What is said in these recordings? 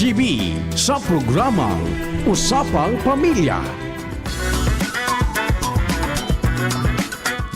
GB sa programang Usapang Pamilya.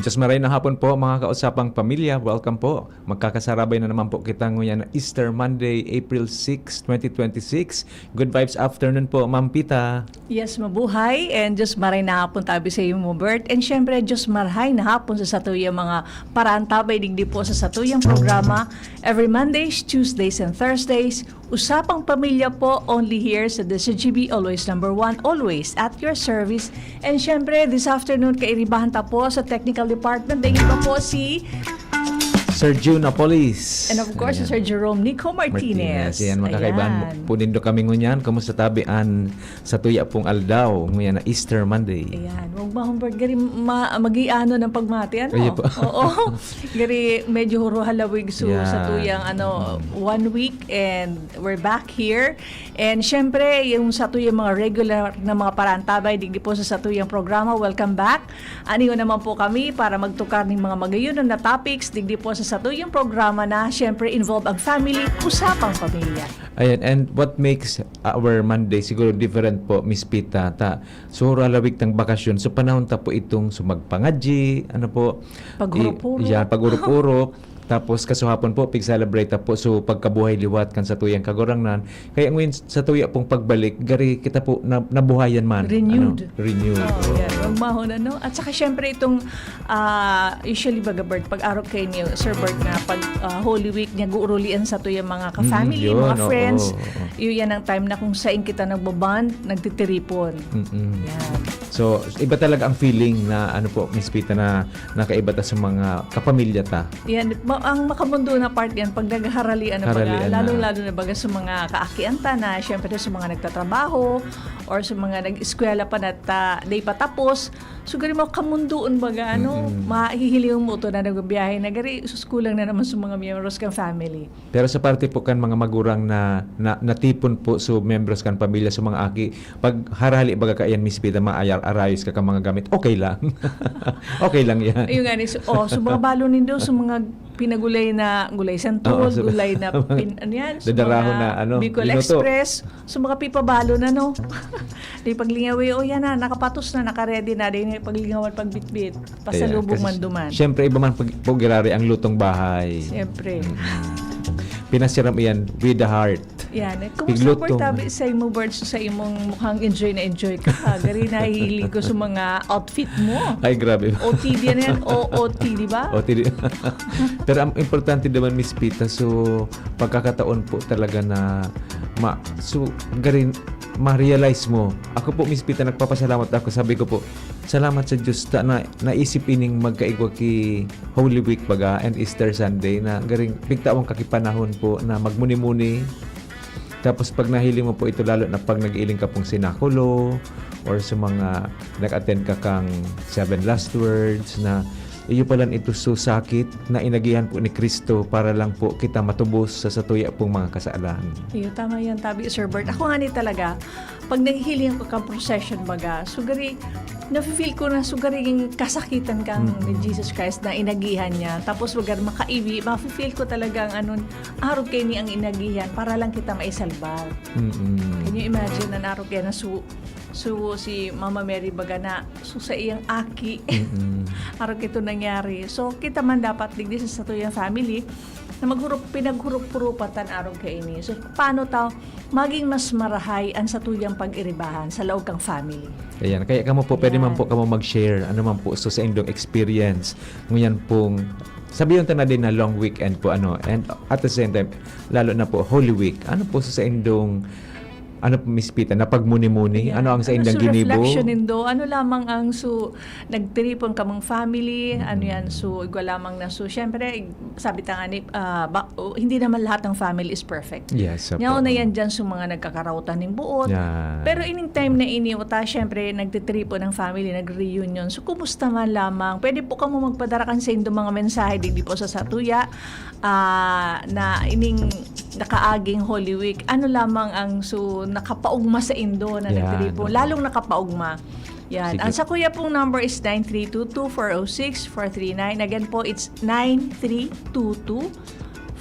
Diyos maray na hapon po mga kausapang pamilya. Welcome po. Magkakasarabay na naman po kita ngayon na Easter Monday, April 6, 2026. Good vibes afternoon po, Ma'am Pita. Yes, mabuhay. And Diyos maray na hapon tabi sa iyo mo, Bert. And syempre, Diyos maray na hapon sa satuyang mga paraan tabay digdi po sa satuyang programa. Every Mondays, Tuesdays, and Thursdays, Usapang Pamilya po, only here sa DCGB, always number one, always at your service. And syempre, this afternoon, kairibahan ta po sa Technical Department. Dahil pa po si Sir June Apolis. and of course, si Sir Jerome Nico Martinez. Yan, magkakaibahan Ayan. po nindo kami ngunyan. Kamusta tabian sa tuya pong aldaw ngunyan na Easter Monday. Ayan, huwag ba Humbert, gari mag-iano ng pagmati, ano? Ayan po. Oo, gari medyo huro halawig so Yeah. sa tuyang 1 week and we're back here. And syempre, yung sa tuyang mga regular na mga paraan tabay, digdi po sa tuyang programa, welcome back. Aniyo naman po kami para magtukar ng mga magayunan na topics, digdi po sa tuyang programa na syempre involve ang family, usapang pamilya. Ayan, and what makes our Monday siguro different po, Miss Pita, suro alawig ng bakasyon. So panahon ta po itong sumagpangadji, ano po? Pag-urop-urop. Yan, pag-urop-urop. Tapos kasuhapon po, pig-celebrate po. So pagkabuhay liwat kan sa tuyang kagurangnan. Kaya ngayon sa tuya pong pagbalik, gari kita po nabuhayan man. Renewed. Renewed. Oh, yeah. Huwag mahon, ano? At saka syempre itong usually baga Bert, pag araw kayo niyo, Sir Bert, na pag Holy Week niya guurulian sa to yung mga ka-family, yun, mga friends. oo. Yun yan ang time na kung saan kita nagbaband, nagtitiripon. Yan. So, iba talaga ang feeling na ano po, Miss Pita, na nakaiba ta sa mga kapamilya ta. Yan, ang makamundo na part yan, pag nagharalian na baga, Haralian na. lalo na baga sa mga kaakianta na, syempre sa mga nagtatrabaho, or sa mga nag-eskwela pa na day pa tapos, so gari mo kamundoon baga, mahihiliw mo to na nagbiyahe na gari, suskulang na naman sa mga members kang family. Pero sa parte po kan mga magurang na natipon po so members kan pamilya sa mga aki, pag harali baga kayan Miss Pita, maayar arayos ka mga gamit, okay lang. Okay lang yan. Ayun nga, so mga balo nindo, sa mga pinagulay na gulay santol, Oo, so- gulay na ano yan, sa Dadarahon mga na, ano, Bicol minuto. Express, sa mga pipabalo na, no? Di paglingawi, yan na, nakapatos na, nakaredy na, di paglingawan, pagbitbit, pasalubong Kasi man duman. Siyempre, iba man po girari ang lutong bahay. Siyempre. Pinasiram iyan with the heart. Yan. Kumusta Pigluto. Bert, tabi sa imong birds sa imong mukhang enjoy na enjoy ka. Gari nahihilig ko sa mga outfit mo. Ay, grabe. OOTD yan yan. OOT, di ba? O, pero ang importante naman, Miss Pita, so pagkakataon po talaga na garin ma-realize mo. Ako po, Miss Pita, nagpapasalamat ako. Sabi ko po, salamat sa Diyos na naisip ining magkaigwa ki Holy Week baga and Easter Sunday na garing bigtawang kakipanahon po na magmuni-muni. Tapos pag nahili mo po ito, lalo na pag nag-iiling ka pong sinakulo or sa mga nag-attend ka kang 7 last words na iyo palan ito susakit na inagihan po ni Kristo para lang po kita matubos sa satuya pong mga kasalanan. Iyo, tama yan, tabi, Sir Bert. Ako nga ni talaga, pag naghihiling ko kang procession baga, sugari, nafe-feel ko na sugari yung kasakitan kang ni Jesus Christ na inagihan niya. Tapos wagar makaiwi, mafe-feel ko talagang araw kayo ni ang inagihan para lang kita maisalbar. Can you imagine na araw kayo na si Mama Mary baga na sa iyang aki. Araw kito nangyari. So, kita man dapat digdi sa tuyang family na pinaghurup-purupatan araw kayo ini. So, paano maging mas marahay ang satuyang pag-iribahan sa loob kang family? Ayan, kaya kamo po, pwede man Ayan. po kamo mag-share, ano man po, so sa inyong experience. Ngayon pong, sabihin ta na din na long weekend po, and at the same time, lalo na po, Holy Week. Ano po sa inyong Miss Pita, na pagmuni-muni? Ayan. Ano ang sa inyong ginibo? reflection nindo? Ano lamang ang nagtiripon kamang family? Ano yan? So, igwa lamang na. So, syempre, sabi ta nga hindi naman lahat ng family is perfect. Yes, po. Ngayon na yan dyan sa mga nagkakarautan ng buot. Yan. Pero ining time na iniwata, syempre, nagtitripon ng family, nag-reunion. So, kumusta man lamang? Pwede po kamo magpadarakan sa inyong mga mensahe, di po sa satuya, na ining nakaaging Holy Week. Ano lamang ang nakapaugma sa Indo na Yan. nagtiripon, lalong nakapaugma. Yan. Sige. Ang sa kuya pong number is 9322-406-439. Again po, it's 9322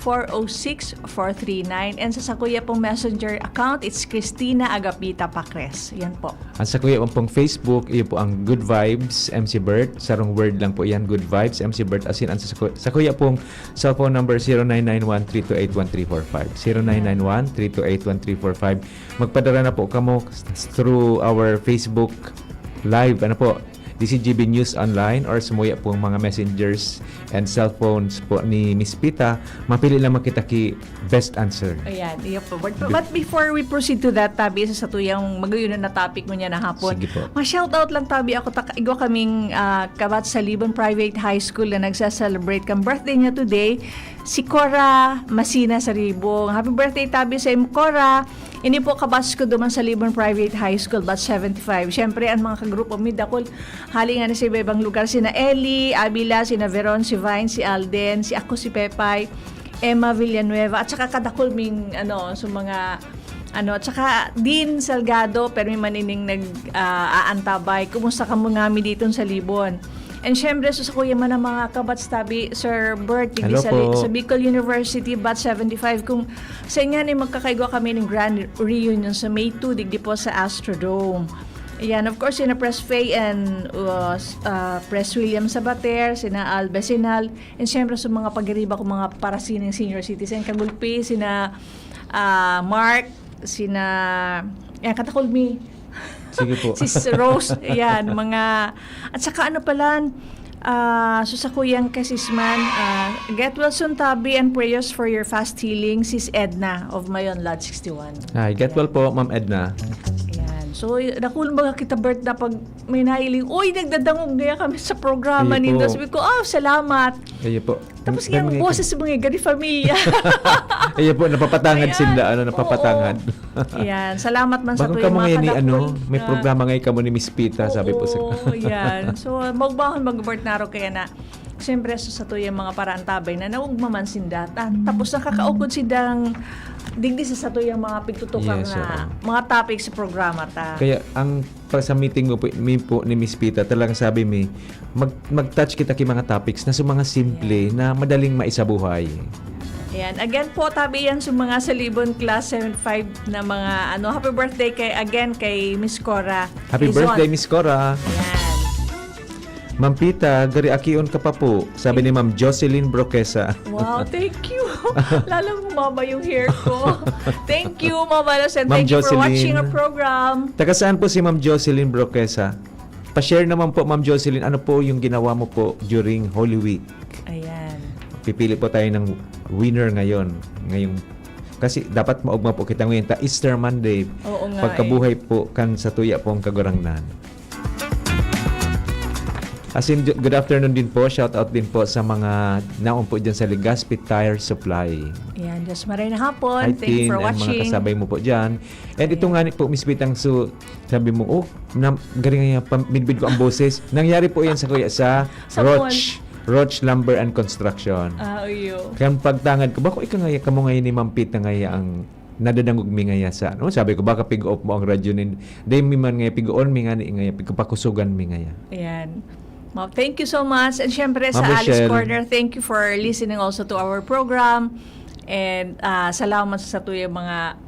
0917-406-439. And sa Kuya pong messenger account, it's Cristina Agapita Pacres. Yan po. Ang sa kuya pong Facebook, iyo po ang Good Vibes MC Bert. Sarong word lang po yan, Good Vibes MC Bert. As in, ang sa kuya pong cellphone number 0991-328-1345. 0991-328-1345. Magpadala na po kamo through our Facebook Live. Ano po? DCGB News Online or sumuya po ang mga messengers and cellphones po ni Miss Pita. Mapili lang makita ki best answer. Ayan, iyo po. But before we proceed to that, Tabi, sa tuyang magayunan na topic mo niya na hapon. Sige po. Ma-shoutout lang, Tabi, ako igwa kaming kabat sa Libon Private High School na nagsa-celebrate kang birthday niya today. Si Cora Masina sa Ribong. Happy birthday, Tabi, sa Cora. Ini po kabas ko duman sa Libon Private High School, batch 75. Siyempre, ang mga kagrupo midakol, hali nga na sa iba-ibang lugar. Sina Ellie, Abila, sina Veron, si Vine, si Alden, si ako, si Pepay, Emma Villanueva, at saka kadakol ming, sa mga, at saka Dean Salgado, pero may manining nag-aantabay. Kumusta ka mo ngami dito sa Libon? And syempre, sa kuya man ang mga kabats, Tabi, Sir Bert, sa Bicol University, batch 75. Kung sa inyo ay magkakaigwa kami ng grand reunion sa May 2, digdi po sa Astrodome. Ayan, of course, sina Press Faye and Press William Sabater, sina Al Besinal, and syempre sa mga pag-iriba ko mga parasining senior citizen, Kagulpi, sina Mark, sina Katakulmi, sige po. si Rose, ayan, mga, at saka sa kuyang kasisman, get well soon, Tabi, and prayers for your fast healing, Sis Edna of Mayon Lot 61. Ay, get well po, Ma'am Edna. Ayan. So, nakulong baga kita, Bert, na pag may nailing, uy, nagdadangog gaya kami sa programa Ayun nito. po. Sabi ko, salamat. Ayun po. Tapos yung boses mga gani familia. Ayun po, napapatangad Ayan. sila, napapatangad. Ayan, salamat man sa Bagong tuyo kamo mga ngayon ni kadakol may na- programa ngayon kamo ni Miss Pita, sabi po sa Oo, yan. So, magbahon mag-abort na ro kaya na siyempre sa tuyo mga paraan tabay na naugmaman sindata. Tapos nakakaukod sindang digdi sa tuyang mga pigtutukang Yes, na mga topic sa programa ta. Kaya ang sa meeting mo po, ni Miss Pita, talagang sabi mi, mag-touch kita kay mga topics na sa mga simple na madaling maisabuhay. Ayan. Again po, Tabi, yan sa mga Salibon Class 75 na mga happy birthday kay Miss Cora. Happy Quezon. birthday, Miss Cora. Ayan. Ma'am Pita, gari akion ka pa po, sabi ni Ma'am Jocelyn Broquesa. Wow, thank you. Lalong humaba yung hair ko. Thank you, Mama Los, and Ma'am thank you for Jocelyn. watching our program. Taga saan po si Ma'am Jocelyn Broquesa? Pa-share naman po, Ma'am Jocelyn, ano po yung ginawa mo po during Holy Week? Ayan. Pipili po tayo ng winner ngayon. Kasi dapat maugma po kita ngayon ta Easter Monday. Oo nga Pagkabuhay po kan sa tuya po ang kagurangnan. As in, good afternoon din po. Shout out din po sa mga naon po dyan sa Legazpi Tire Supply. Ayan, just maray na hapon. Hi, Thank you Tin, for and mga watching. kasabay mo po dyan. And ito nga po, Miss Pitang, so, sabi mo, galing nga, midbid ko ang boses. Nangyari po yan sa kuya sa Sa Roach Lumber and Construction. Uyo. Kaya pagtangad ko, bako ikangaya ka mo ngayon ni Ma'am Pita ngaya ang nadadangog mi ngaya sa, sabi ko, baka pig-off mo ang radyo ni, day mi man ngaya, pig-on mi nga ni ngaya, pig-pakusugan mi ngaya. Ayan. Ma'am, thank you so much. And syempre sa Ma'am Alice Michelle. Corner, thank you for listening also to our program. And salamat sa tuyang mga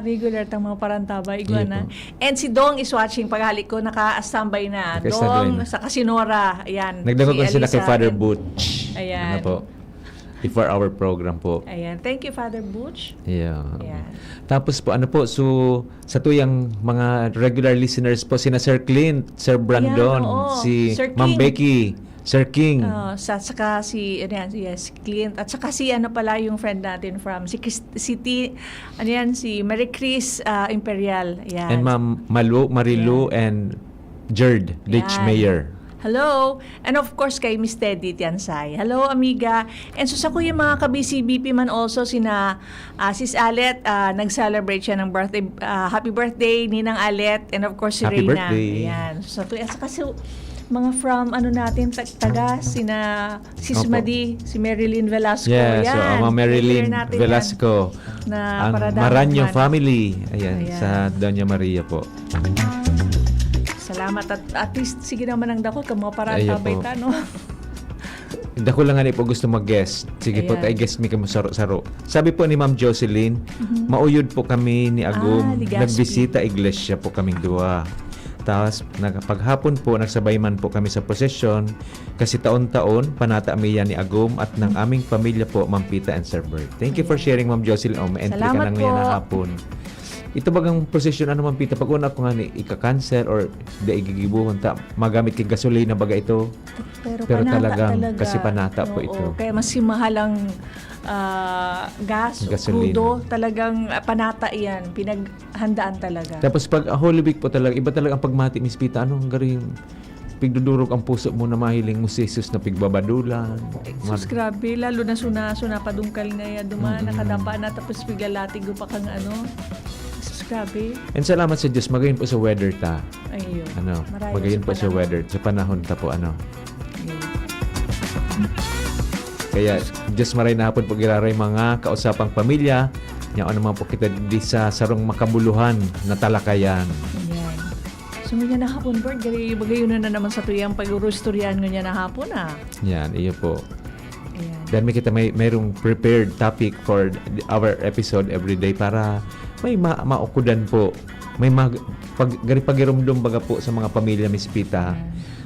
regular tang mga parantaba iguana. And si Dong is watching paghalik ko, naka-standby na. Naka-standby Dong na. sa Kasinora. Ayan. Nagdangog si sila kay Elisa Father and- Butch. Ayan. Ano po? Before our program po. Ayan. Thank you, Father Butch. Yeah. Ayan. Tapos po, so, sa tuyang mga regular listeners po, sina Sir Clint, Sir Brandon, Ayan, oo. si Sir Ma'am King. Becky, Sir King. Saka si Clint, at saka si pala yung friend natin from si Mary Chris Imperial. Ayan. And Ma'am Marilu and Jerd Ditch Yan. Mayer. Hello. And of course, kay Miss Teddy Tiansay. Hello, amiga. And so, sa ko yung mga ka-BCBP man also, sina Sis Alet, nag-celebrate siya ng birthday. Happy birthday, Ninang Alet. And of course, si Happy Reyna. birthday. Ayan. So, at saka mga from, natin, taga, sina Sis Opo. Madi, si Marilyn Velasco. Yeah, so Yan. Ma'am Marilyn Regular natin Velasco. yan, na Ang paradamag Maranyo man. family. Ayan, Ayan. sa Doña Maria po. Salamat. At least, sige naman ang dako, kamo para Ayan tabay po. ta, no? Dako lang nga po gusto mag-guest. Sige po, Ayan. tayo guest mi kamo saro-saro. Sabi po ni Ma'am Jocelyn, mauyod po kami ni Agum. Legazpi. Nagbisita iglesia po kaming duwa. Tapos, paghapon po, nagsabay man po kami sa prosesyon kasi taon-taon, panata mi yan ni Agum at ng aming pamilya po, Ma'am Pita and Sir Bert. Thank you for sharing, Ma'am Jocelyn. Ma-entry ka Salamat lang ngayon po. na hapon. Ito bagang prosesyon, ano Ma'am Pita, pag una ko nga ni ika-cancel or di igigibuhon ta, magamit kay gasolina baga ito. Pero panata talagang talaga. kasi panata po Oo, ito. Kaya mas mahal ang gas, Gasolina. crudo, talagang panata yan. Pinaghandaan talaga. Tapos pag Holy Week po talaga, iba talaga ang pagmati, Miss Pita. Anong garing pigdudurog ang puso mo na mahiling mo si Jesus na pigbabadulan. Sus, grabe. Lalo na suna padungkal nga yan. Nakadapa na tapos biglalati ko pa kang ano. Sus, grabe. And salamat sa Diyos, magayon po sa weather ta. Ayun. Ano, Marayos magayon sa po sa panahon. weather. Sa panahon ta po, ano. Ayun. Kaya, Diyos maray na hapon po giraray mga kausapang pamilya. Yan naman po kita di sa sarong makabuluhan na talakayan. Ayan. So, nga na hapon, Bert. Bagayon na naman sa tuyang pag-urusturyan nga na hapon, ah. Yan, iyo po. Ayan. Dahil mayroong prepared topic for our episode every day para may maukudan po. May pagirumdum baga po sa mga pamilya, Miss Pita,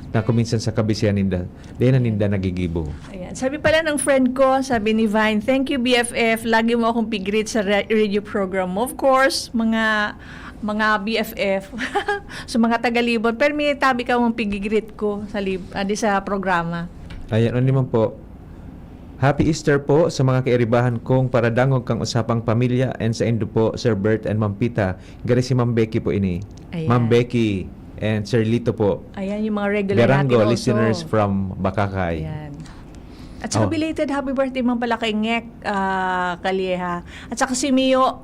na kuminsan sa kabisihan ninda. Dahil na ninda nagigibo. Ayan. Sabi pala ng friend ko, sabi ni Vine, thank you BFF, lagi mo akong pigrit sa radio program mo. Of course, mga BFF, so mga tagalibon, pero may tabi ka mong pigigrit ko sa programa. Ayan, ano naman po. Happy Easter po sa mga kairibahan kong paradangog kang usapang pamilya and sa indo po, Sir Bert and Ma'am Pita. Gari si Ma'am Becky po ini. Ayan. Ma'am Becky and Sir Lito po. Ayan, yung mga regular Garango, natin also. listeners from Bakakay. Ayan. At saka Oh. belated happy birthday man pala kay Ngek Kalieha. At saka si Mio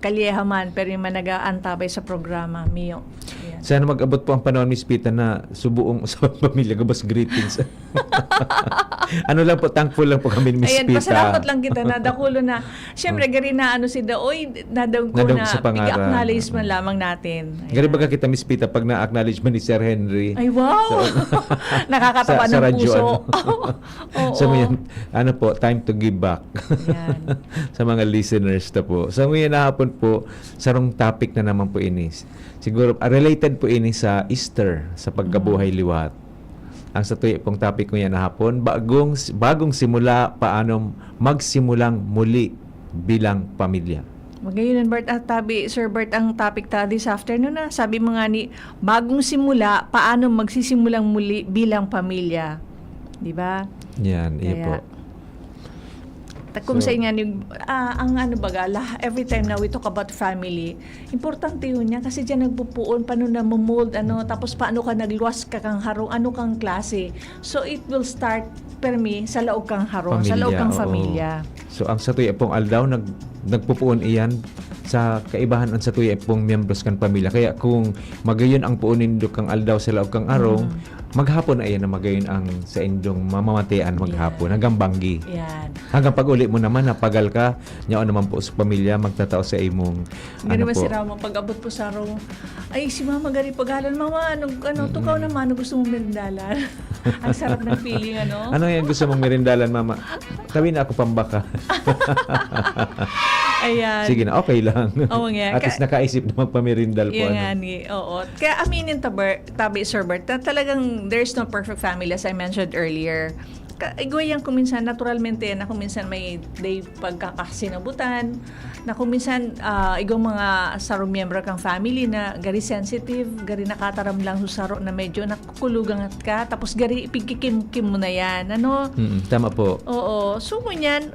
Kalieha man, pero yung nag-aantabay sa programa, Mio. Ayan. Sana mag-abot po ang panahon, Miss Pita, na subuong sa pamilya, gabas greetings. Ano lang po, thankful lang po kami ni Miss Ayan, Pita. pasalamat lang kita na dakulo na. Siyempre, gari na ano si Daoy, nadawg ko Nadawg na sa pangalan. i-acknowledge man lamang natin. Ayan. Gari baga kita, Miss Pita, pag na-acknowledge man ni Sir Henry. Ay, wow! Nakakatawa sa ng radyo, puso. ano. So ngayon, ano po, time to give back. Ayan. Sa mga listeners na po. So ngayon na hapon po, sarong topic na naman po ini. Siguro, related po ini sa Easter, sa pagkabuhay liwat. Ang sa tuyo pong topic ko yan na hapon, bagong simula, paano magsimulang muli bilang pamilya. Magayon, Bert, at Sir Bert, ang topic ta this afternoon na. Sabi mo nga ni, bagong simula, paano magsisimulang muli bilang pamilya. Di ba? Yan, iyo po. Kung So, sa inyo, ang ano baga, every time na we talk about family, importante yun niya kasi dyan nagpupuon, paano na mold, tapos paano ka nagluwas ka kang harong, ano kang klase. So it will start, per me, sa laog kang harong, sa laog kang oo. familia. So ang sa tuyo pong aldaw, nagpupuon iyan sa kaibahan ang sa tuyo pong miyembros kan pamilya. Kaya kung magayon ang puunin do kang aldaw sa laog kang arong, maghapon na iyan na magayon ang sa indong mamamatian maghapon, hanggang banggi. Yan. Hanggang pag-uli mo naman, napagal ka, niya naman po sa pamilya, magtatao sa imong, Ganun ba si Ramo, pag-abot po sa araw, ay si Mama gari paghalan, Mama, tukaw naman, gusto mong merindalan. Ang sarap ng feeling, ano? Ano yan gusto mong merindalan, Mama? Sabi na ako pambaka. Ayan. Sige na, okay lang. Oo nga. At least nakaisip na magpamerindal po. Yung nga ni, oo. Kaya aminin tabi, Sir Bert, na talagang there's no perfect family as I mentioned earlier. Igwayang kuminsan, naturalmente, na kuminsan may day pagkakasinabutan, na kuminsan, igong mga sarong miyembro kang family na gari sensitive, gari nakataram lang sa saro na medyo nakukulugan ka, tapos gari ipigkikim-kim mo na yan. Ano? Tama po. Oo. So, kunyan,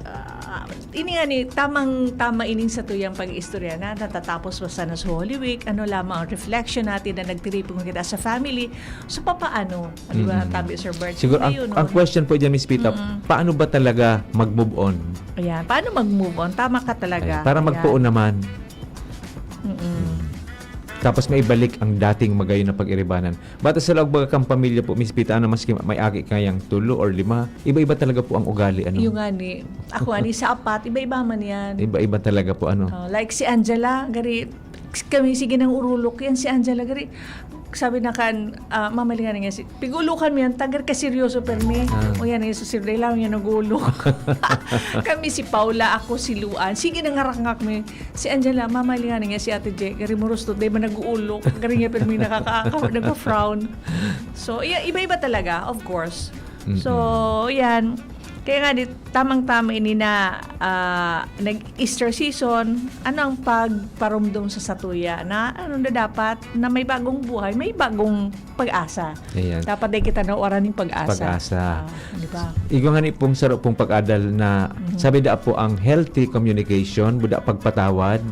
ini nga ni, tama ining sa tuyang pag-istorya na natatapos pa sana sa Holy Week, ano lamang ang reflection natin na nagtiripong kita sa family. So, papaano? Di ba, tabi, Sir Bert? Siguro, Hindi yun, ang question po dyan, Miss Pita, paano ba talaga mag-move on? Ayan. Paano mag-move on? Tama ka talaga. Ayan, para magpuon naman. Tapos may balik ang dating magayon na pag-iribanan. Bata sa laog baga kang pamilya po, Miss Pita, ano maski may agi kayang 2 or 5, iba-iba talaga po ang ugali. Ano? Yung nga ni, ako ani sa apat, iba-iba man yan. Iba-iba talaga po. Ano? Like si Angela, gari, kami sige ng urulok yan, si Angela, gari, sabi na kan, mamalingan nga, pigulukan mo yan, tagar ka seryoso, permi. O yan, yung susirday lang yan nagulok. Kami si Paula, ako si Luan. Sige na ngarangak mo. Si Angela, mamalingan nga si Ate J. Gari mo rusto, di ba nag-uulok? Gari nga, permi nag-frown. So, iba-iba talaga, of course. So, yan. Kaya nga, tamang-tama ini na nag-Easter season, ano ang pagparumdum sa satuya na ano na dapat, na may bagong buhay, may bagong pag-asa. Ayan. Dapat din kita nawaran ng pag-asa. Pag-asa. Di ba? Igo nga ni pong sarap pong pag-adal na sabi da po ang healthy communication, buda pagpatawad,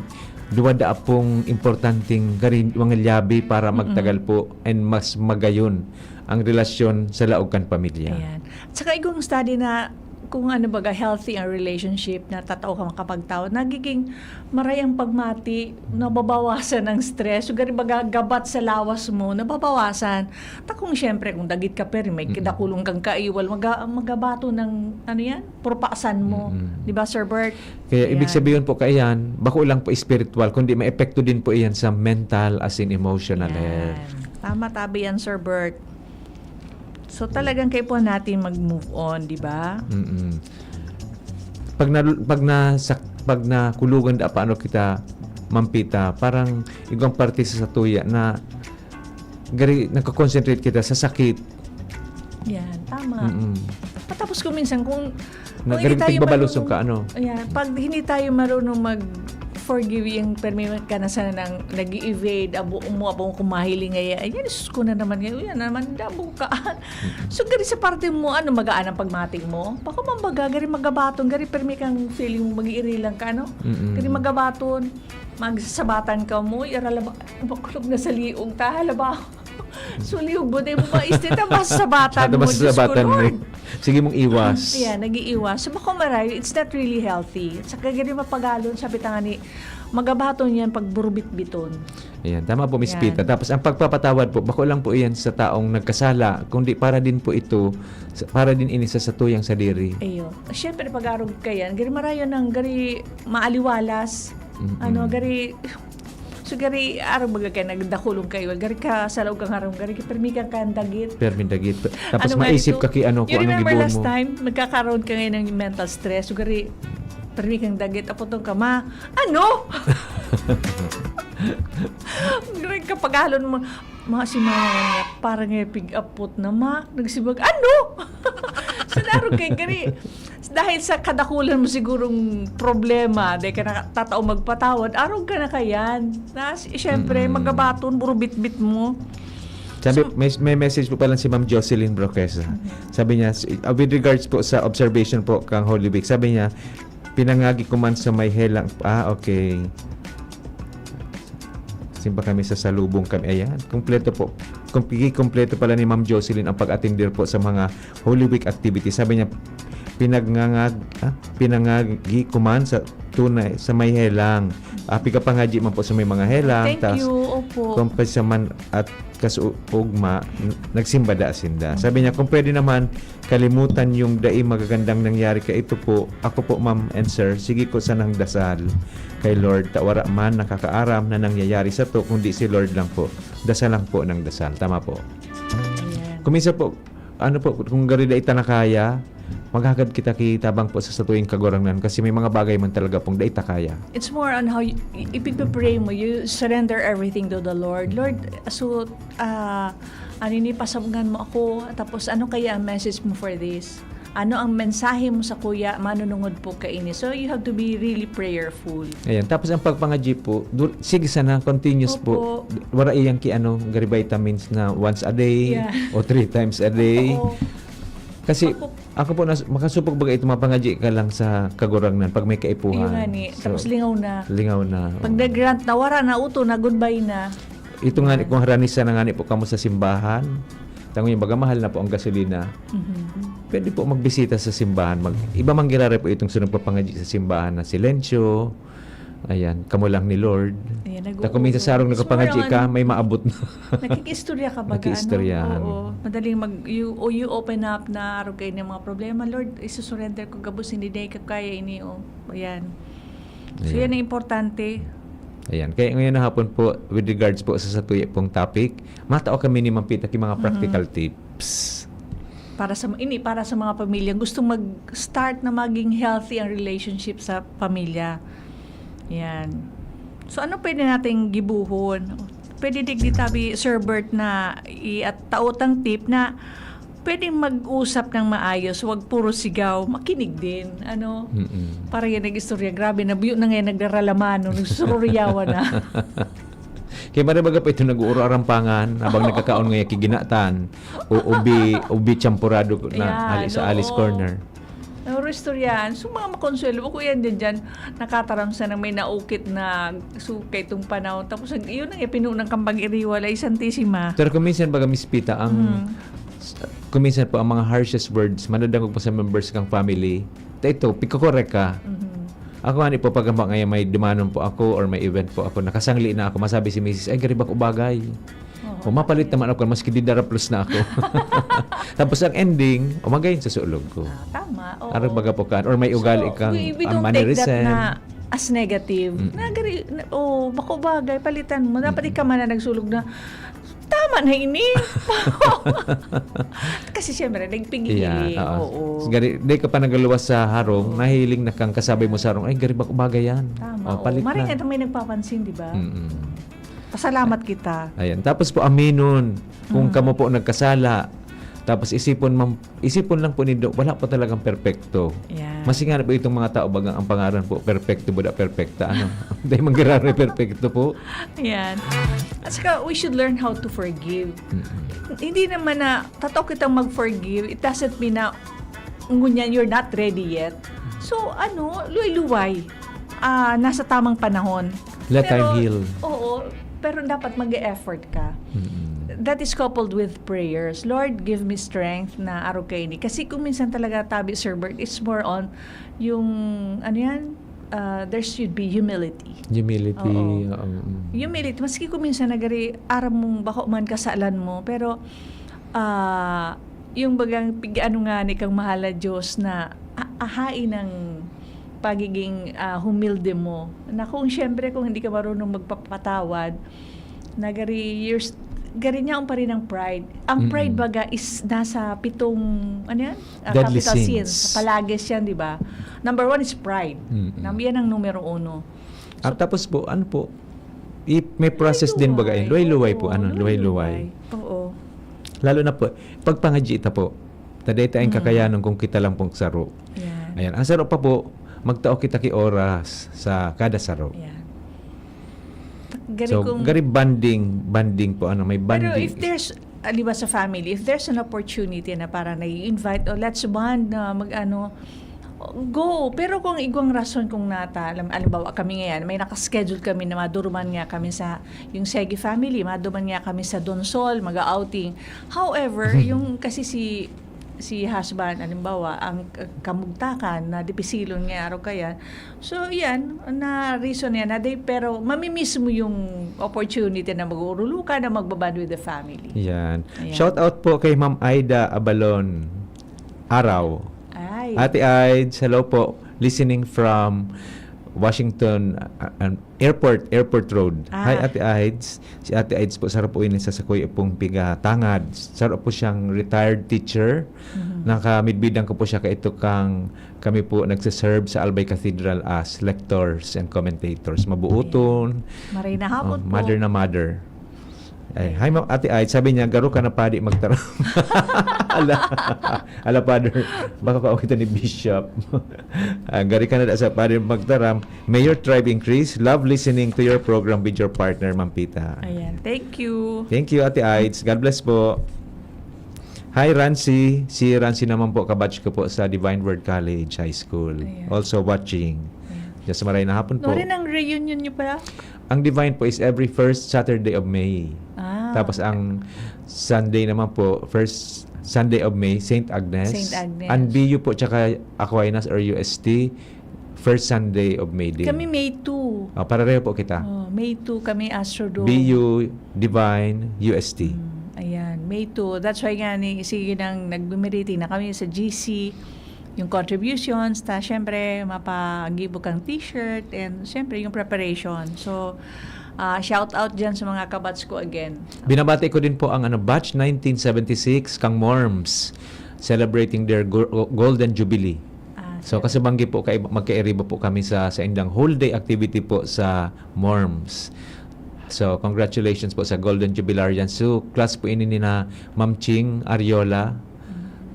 duwada pong importanteng mga labi para magtagal po and mas magayon ang relasyon sa laog kan pamilya. Ayan. At saka igong study na kung ano baga healthy ang relationship na tatao ka makapagtawad, nagiging marayang pagmati, nababawasan ng stress, so gari baga gabat sa lawas mo, nababawasan. Takong syempre kung dagit ka pero may kidakulong kang kaiwal, magabato ng ano yan, purpasan mo. Di ba, Sir Bert? Kaya ibig Ayan. sabihin po kayan, bako lang po spiritual, kundi may epekto din po iyan sa mental as in emotional health. Tama tabi yan, Sir Bert. So talagang kayo po natin mag-move on, di ba? Pag nakulugan da paano kita mampita, parang igong parte sa satuya na gari nagko-concentrate kita sa sakit. Yan, tama. Tapos kung minsan kung Nagaring tigbabalusong ka ano. Ayan, pag hindi tayo marunong mag-forgive yung permit ka na sana nang nag-evade, abong kumahiling ngayon, ayan, sus ko na naman ngayon, yan naman, dabong ka. So, gari sa parte mo, ano, magaan ang pagmating mo? Baka mambaga, gari magabaton, gari permit kang feeling mo, mag-iirilang ka, no? Gari magabaton, magsasabatan ka mo, iralaba, makulog na sa liog, tahalaba. So, liog mo, di mo maistita, masasabatan mo, Diyos ko, Lord. Sige mong iwas. Yeah, nag-iiwas. So, baka marayo, it's not really healthy. At saka gani mapagalon, sabi tanga ni, magabaton yan pag burubit-biton. Ayan, tama po, Miss Yan. Pita. Tapos ang pagpapatawad po, bako lang po iyan sa taong nagkasala, kundi para din po ito, para din ini sa satuyang sadiri. Ayo. Siyempre, pag-arog ka yan, gari marayo ng gari maaliwalas. Ano, gari... So, gari, araw baga kayo, nagdakulong kayo. Gari ka, sa laog kang araw, gari ka, permi kang kandagit. Permindagit. Tapos Ano nga maisip ito? ka kung anong You remember gibuon last mo. time, magkakaroon ka ngayon ng mental stress. So, gari, permi kang dagit. Apotong ka, ano? Gari kapag halon mo, si mama niya, parang pig-apot na nagsibag, ano? So, laro kayo, gari. Dahil sa kadakulan mo sigurong problema, dahil ka natatao magpatawad, araw ka na kayan. Siyempre, magabaton, puro bit-bit mo. Sabi, may message po pala si Ma'am Jocelyn Broquesa. Sabi niya, with regards po sa observation po kang Holy Week, sabi niya, pinangagi ko man sa may helang, okay. Simba kami sa salubong kami. Ayan, kumpleto po. Kumpleto pala ni Ma'am Jocelyn ang pag-attendir po sa mga Holy Week activities. Sabi niya, pinangagi ko man sa tunay sa may helang. Pigapangaji man po sa may mga helang. Thank you, opo. Kung sa man at kasugma, nagsimba da sinda. Sabi niya, kung pwede naman kalimutan yung dai magagandang nangyari ka ito po, ako po ma'am and sir, sige ko sanang dasal kay Lord, tawara man nakakaaram na nangyayari sa to, kundi si Lord lang po. Dasal lang po ng dasal. Tama po. Ayan. Kung minsan po, ano po, kung garida ita na kaya, maghagad kita kitabang po sa satuing kagorangan kasi may mga bagay man talaga pong daita kaya. It's more on how ipipray mo, you surrender everything to the Lord. Lord, so, pasamungan mo ako, tapos ano kaya ang message mo for this? Ano ang mensahe mo sa kuya, manunungod po kaini. So, you have to be really prayerful. Ayan, tapos ang pagpangaji po, sige sana, continuous po. Wala iyang gari vitamins na once a day o 3 times a day. Oo. Kasi ako po, makasupog baga ito mapangaji ka lang sa kagurangnan pag may kaipuhan. Yun nga ni. Tapos lingaw na. Lingaw na. Pag nag-grant na, wara na, uto na, goodbye na. Ito nga ni, kung haranisa na nga ni po kamo sa simbahan, tango yung baga mahal na po ang gasolina, pwede po magbisita sa simbahan. Iba mang girare po itong sunod papangaji sa simbahan na silensyo. Ayan, kamo lang ni Lord. Ayan, Kung minsan sarong nagpapangaji ka, may maabot na. Nakikistorya ka ba? Nakikistoryahan. Oo. Madaling you open up na araw kayo ng mga problema. Lord, isusurrender ko gabos, hindi day ka kaya ini. Ayan. So, yan ang importante. Ayan. Kaya ngayon na hapon po, with regards po sa satuya pong topic, matao kami ni Ma'am Pita mga practical tips. Para sa mga pamilya gustong mag-start na maging healthy ang relationship sa pamilya. Yan. So ano pwede nating gibuhon? Pwede digditabi Sir Bert na at taotang tip na pwedeng mag-usap ng maayos, huwag puro sigaw, makinig din. Ano? Para yan nag-istorya. Grabe, nabuyo na ngayon nagdaralaman, nagsusuryawa na. Kaya maribaga po ito nag-uuro arampangan habang nakakaon ngayon kiginatan o ubi champurado na Ayan, sa Alice oo. Corner. Istoryahan. So mga makonsuelo ko yan din dyan, nakataramsan ng may naukit na sukay itong panahon. Tapos yun ang pinunang kambang iriwala, Santissima. Pero kuminsan baga Miss Pita, kuminsan po ang mga harshest words, manadangog po sa members kang family. Ito, pikokorek ka. Ako nga po pag ngayon may dumanon po ako or may event po ako, nakasangli na ako, masabi si Mrs. ay garibak ubagay. O mapalit naman ako, maski di dara plus na ako. Tapos ang ending, umagayin sa sulog ko. Tama. Oo. Arag baga po kan, or may ugali kang we don't take that mannerism. na as negative. Bako bagay, palitan mo. Dapat ikaw man na nagsulog na, tama na ini. Kasi siyempre, nagpigil. Oo. Gari, di ka pa nagaluwas sa harong, nahiling na kang kasabay mo sa harong, ay garibak ubagay yan. Tama. O, palit Maring na. may nagpapansin, di ba? Mm-mm. Pasalamat kita. Ayan. Tapos po aminon kung kamo po nagkasala. Tapos isipon lang po nindo, wala po talagang perpekto. Yeah. Masinga na po itong mga tao bagang ang pangaran po, perpekto buda perpekta. Ano? Dahil manggirari perpekto po. Ayan. At saka, we should learn how to forgive. Hindi naman na, tataw kitang mag-forgive, it doesn't mean na, ngunyan, you're not ready yet. So, luway-luway. Nasa tamang panahon. Let time heal. Oo. Pero dapat mag-e-effort ka. That is coupled with prayers. Lord, give me strength na araw kayo ni. Kasi kung minsan talaga tabi, Sir Bert, it's more on yung, there should be humility. Humility. Humility. Maski kung minsan nagari, araw mong bako man kasalan mo, pero, yung bagang nga ni kang mahala Diyos na ahain ng pagiging humilde mo. Na kung syempre, kung hindi ka marunong magpapatawad, gari niya pa rin ang pride. Ang pride baga is nasa pitong, Deadly capital sins. Sa palagis yan, di ba? Number 1 is pride. Yan ang numero 1. At tapos po, may process din baga. Luway-luway po. Luway-luway. Oo. Lalo na po, pagpangadji ita po, taday tayong kakayanon kung kita lang pong saro. Yan. Ayan. Ang saro pa po, magtao kita ki oras sa kada saro. Yan. Gari banding po, may banding. Pero if there's, di ba sa family, if there's an opportunity na para na-invite, let's bond na go. Pero kung igwang rason kung alimbawa kami ngayon, may nakaschedule kami na maduruman nga kami sa yung Segi family, maduruman nga kami sa Donsol, mag-outing. However, yung kasi si husband, alimbawa, ang kamugtakan na dipisilon nga araw kaya. So, yan, na reason yan. Pero mamimiss mo yung opportunity na mag-uurulo ka, na magbaband with the family. Yan. Ayan. Shout out po kay Ma'am Aida Abalon. Araw. Ay. Ate Aids, hello po. Listening from Washington Airport Road. Hi Ate Aids. Si Ate Aids po sarap po ini sa sakoy pong piga tangad. Sarap po siyang retired teacher. Nakamidbidang ko po siya kaito kami po nagse-serve sa Albay Cathedral as lectors and commentators. Mabuuton. Maray na hapon po. Mother na mother. Ay, hi Ma'am Ate Aids, sabi niya garo ka na padi magtaram. ala Father, baka pa kita ni Bishop. Gari ka na sa padi magtaram. May your tribe increase. Love listening to your program with your partner, Ma'am Pita. Ayan, thank you. Thank you Ate Aids. God bless po. Hi Rancy. Si Rancy naman po, kabatch ko po sa Divine Word College High School. Ayan. Also watching. Just maray na hapon po. Rin ang reunion niyo pala? Ang Divine po is every first Saturday of May. Tapos ang Sunday naman po, first Sunday of May, St. Agnes. St. Agnes. Ang BU po, tsaka Aquinas or UST, first Sunday of May din. Kami May 2. Pareho po kita. May 2 kami Astrodome. BU, Divine, UST. Ayan, May 2. That's why nga sige nang nagbumiriti na kami sa GC. yung contributions, syempre, mapagibo kang t-shirt, and syempre, yung preparation. So, shout out dyan sa mga kabats ko again. Binabati ko din po ang batch 1976 kang Morms celebrating their Golden Jubilee. So kasabanggi po magkairiba po kami sa indang whole day activity po sa Morms. So congratulations po sa Golden Jubilarian. So class po ini ni na Ma'am Ching Ariola.